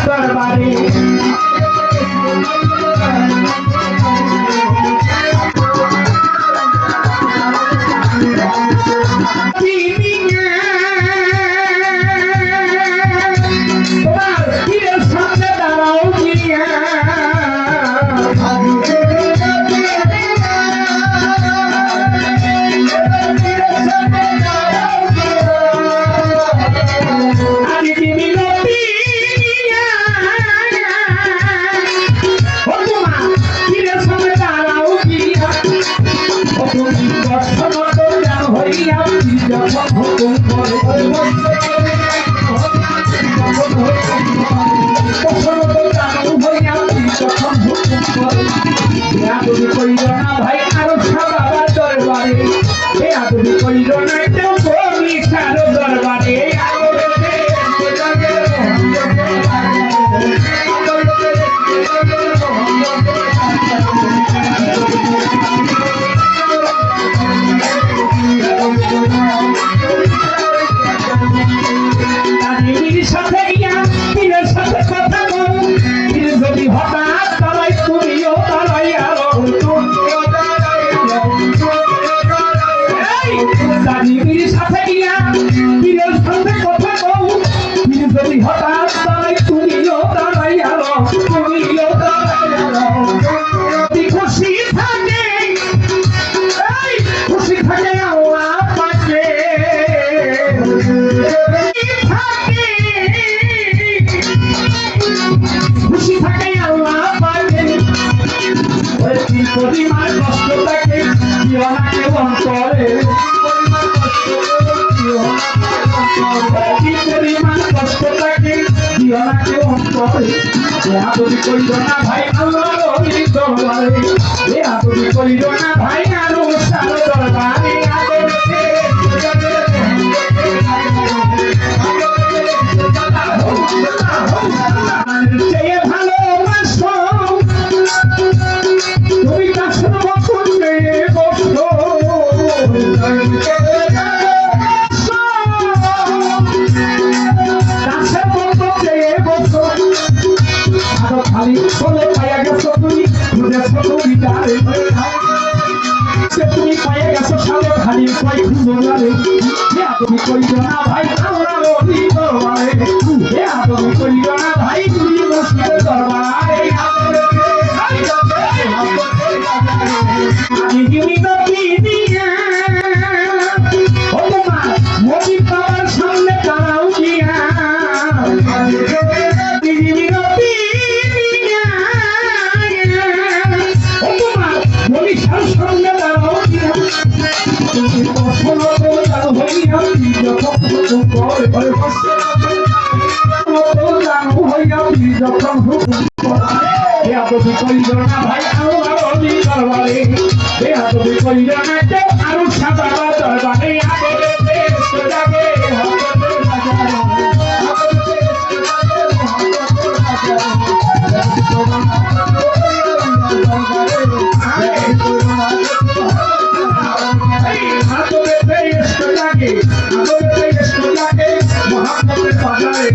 দরবারে ভাই আরো বাবার দরবারে তুমি কইল না কেউ কবি সারো দরবারে সাথে গিয়া পীরের সাথে কথা বল যদি হঠাৎ তারাই তুমিও তারাই আরো দাদির সাথে গিয়া পীরের সাথে কথা বল যদি হঠাৎ তারাই তুমিও তারাই আরো তুমিও তারাই আরো খুশি থাকে খুশি থাকে আল্লাহ পাকে খুশি থাকে আল্লাহ পাকে পরিমাণ কষ্ট থাকে দিও না কেউ অন্তরে পরিমাণ কষ্ট থাকে দিও না কেউ অন্তরে তুমি কইল না ভাই আল্লাহ দরবারে তুমি কইল না ভাই আরো সারো দরবারে ভালোবাসো তুমি কাছে বসে বসো খালি বলে পাইয়া গেছো তুমি তুমি পাইয়া গেছো সালে খালি কই খুঁজে তুমি কইল না ভাই আমরা দরবারে তুমি কইল না ভাই তুমি মসজিদের দরবারে সামনে তারাও দিয়া তুমি কইল না ভাই তুমি কইল না কেউ আরো সাদা দরবারে মহাপ্রভুর বাজারে